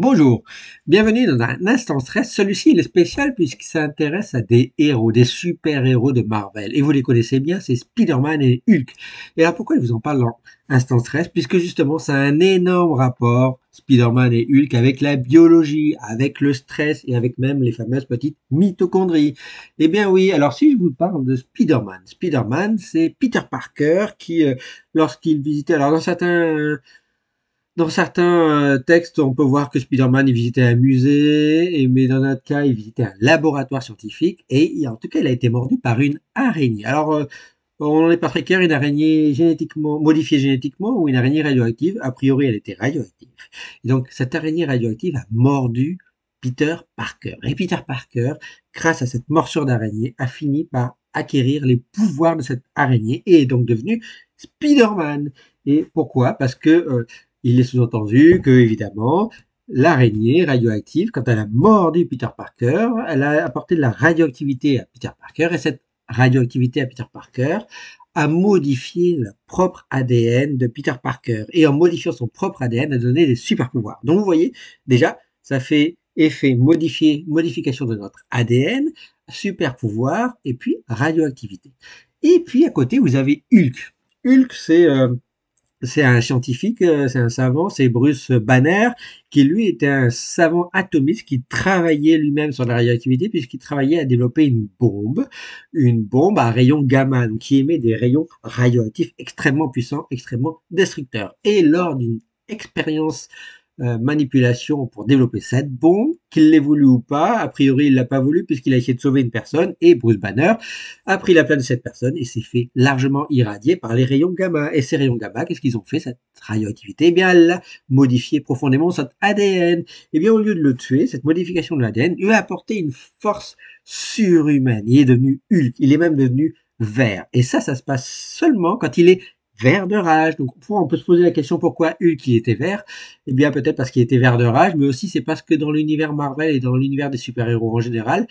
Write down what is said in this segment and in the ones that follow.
Bonjour, bienvenue dans un instant stress. Celui-ci il est spécial puisqu'il s'intéresse à des héros, des super-héros de Marvel. Et vous les connaissez bien, c'est Spider-Man et Hulk. Et alors pourquoi je vous en parle dans instant stress? Puisque justement ça a un énorme rapport, Spider-Man et Hulk, avec la biologie, avec le stress et avec même les fameuses petites mitochondries. Eh bien oui, alors si je vous parle de Spider-Man, Spider-Man c'est Peter Parker qui, lorsqu'il visitait, alors dans certains textes, on peut voir que Spider-Man il visitait un musée, mais dans notre cas, il visitait un laboratoire scientifique, et en tout cas, il a été mordu par une araignée. Alors, on n'en est pas très clair, une araignée génétiquement modifiée génétiquement ou une araignée radioactive. A priori, elle était radioactive. Et donc, cette araignée radioactive a mordu Peter Parker. Et Peter Parker, grâce à cette morsure d'araignée, a fini par acquérir les pouvoirs de cette araignée et est donc devenu Spider-Man. Et pourquoi? Parce que il est sous-entendu que, évidemment, l'araignée radioactive, quand elle a mordu Peter Parker, elle a apporté de la radioactivité à Peter Parker, et cette radioactivité à Peter Parker a modifié le propre ADN de Peter Parker. Et en modifiant son propre ADN, a donné des super pouvoirs. Donc vous voyez, déjà, ça fait effet modification de notre ADN, super pouvoir, et puis radioactivité. Et puis à côté, vous avez Hulk. Hulk, c'est un scientifique, c'est un savant, c'est Bruce Banner, qui lui était un savant atomiste qui travaillait lui-même sur la radioactivité puisqu'il travaillait à développer une bombe à rayons gamma, donc qui émet des rayons radioactifs extrêmement puissants, extrêmement destructeurs. Et lors d'une expérience manipulation pour développer cette bombe, qu'il l'ait voulu ou pas. A priori, il l'a pas voulu puisqu'il a essayé de sauver une personne et Bruce Banner a pris la place de cette personne et s'est fait largement irradier par les rayons gamma. Et ces rayons gamma, qu'est-ce qu'ils ont fait, cette radioactivité? Eh bien, elle a modifié profondément son ADN. Eh bien, au lieu de le tuer, cette modification de l'ADN lui a apporté une force surhumaine. Il est devenu Hulk. Il est même devenu vert. Et ça se passe seulement quand il est vert de rage. Donc, on peut se poser la question pourquoi Hulk il était vert. Eh bien, peut-être parce qu'il était vert de rage, mais aussi c'est parce que dans l'univers Marvel et dans l'univers des super-héros en général,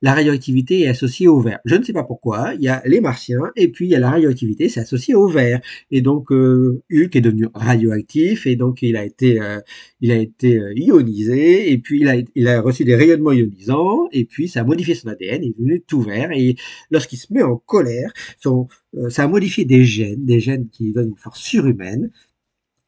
la radioactivité est associée au vert. Je ne sais pas pourquoi. Il y a les martiens et puis il y a la radioactivité, c'est associé au vert. Et donc Hulk est devenu radioactif et donc il a été ionisé et puis il a reçu des rayonnements ionisants et puis ça a modifié son ADN, il est devenu tout vert et lorsqu'il se met en colère, ça a modifié des gènes qui donnent une force surhumaine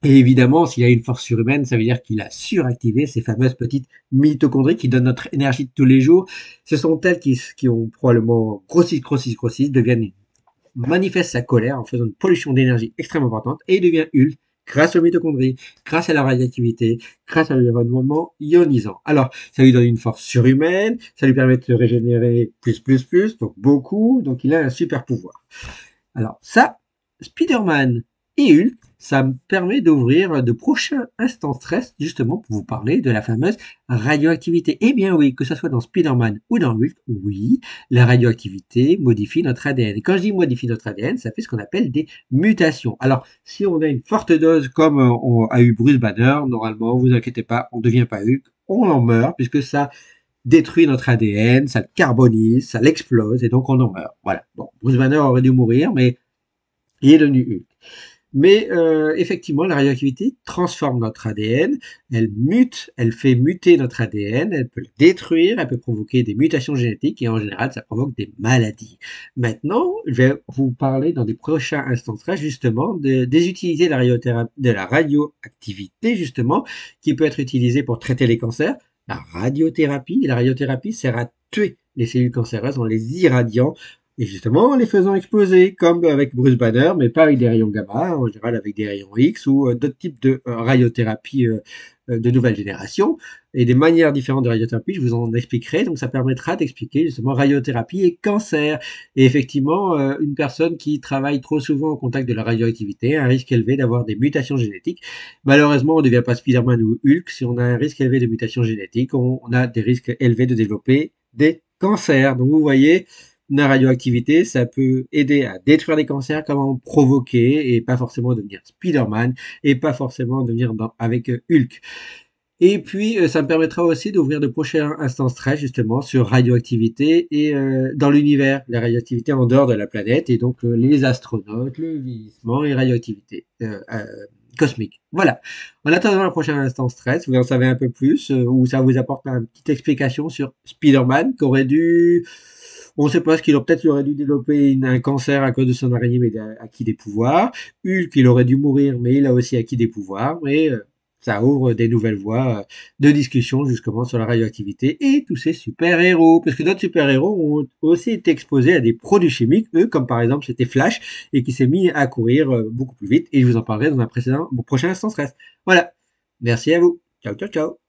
et évidemment, s'il a une force surhumaine, ça veut dire qu'il a suractivé ces fameuses petites mitochondries qui donnent notre énergie de tous les jours. Ce sont elles qui ont probablement grossi, deviennent manifestent sa colère en faisant une pollution d'énergie extrêmement importante et il devient Hulk grâce aux mitochondries, grâce à la radioactivité, grâce à l'environnement ionisant. Alors, ça lui donne une force surhumaine, ça lui permet de se régénérer plus, donc beaucoup, donc il a un super pouvoir. Alors ça, Spider-Man et Hulk, ça me permet d'ouvrir de prochains instants stress justement pour vous parler de la fameuse radioactivité. Eh bien oui, que ce soit dans Spider-Man ou dans Hulk, oui, la radioactivité modifie notre ADN. Et quand je dis modifie notre ADN, ça fait ce qu'on appelle des mutations. Alors, si on a une forte dose comme a eu Bruce Banner, normalement, vous inquiétez pas, on ne devient pas Hulk, on en meurt puisque ça détruit notre ADN, ça le carbonise, ça l'explose et donc on en meurt. Voilà. Bon, Bruce Banner aurait dû mourir, mais il est devenu Hulk. Mais effectivement, la radioactivité transforme notre ADN, elle mute, elle fait muter notre ADN, elle peut le détruire, elle peut provoquer des mutations génétiques et en général, ça provoque des maladies. Maintenant, je vais vous parler dans des prochains instants justement des utilités de la radioactivité justement qui peut être utilisée pour traiter les cancers. La radiothérapie, et la radiothérapie sert à tuer les cellules cancéreuses en les irradiant et justement, en les faisant exploser, comme avec Bruce Banner, mais pas avec des rayons gamma, en général avec des rayons X ou d'autres types de radiothérapie de nouvelle génération, et des manières différentes de radiothérapie, je vous en expliquerai, donc ça permettra d'expliquer justement radiothérapie et cancer. Et effectivement, une personne qui travaille trop souvent au contact de la radioactivité a un risque élevé d'avoir des mutations génétiques. Malheureusement, on ne devient pas Spider-Man ou Hulk, si on a un risque élevé de mutations génétiques, on a des risques élevés de développer des cancers. Donc vous voyez, la radioactivité, ça peut aider à détruire les cancers, comme en provoquer, et pas forcément devenir Spider-Man, et pas forcément devenir avec Hulk. Et puis, ça me permettra aussi d'ouvrir de prochains instants stress, justement, sur radioactivité et dans l'univers, la radioactivité en dehors de la planète, et donc les astronautes, le vieillissement et radioactivité. cosmique. Voilà. En attendant le prochain instant stress, vous en savez un peu plus, ou ça vous apporte une petite explication sur Spider-Man, qui aurait dû, on ne sait pas ce qu'il aurait peut-être il aurait dû développer un cancer à cause de son araignée, mais il a acquis des pouvoirs. Hulk, il aurait dû mourir, mais il a aussi acquis des pouvoirs. Mais ça ouvre des nouvelles voies de discussion justement sur la radioactivité et tous ces super-héros. Parce que d'autres super-héros ont aussi été exposés à des produits chimiques, eux, comme par exemple c'était Flash, et qui s'est mis à courir beaucoup plus vite. Et je vous en parlerai dans un prochain instant stress. Voilà. Merci à vous. Ciao, ciao, ciao.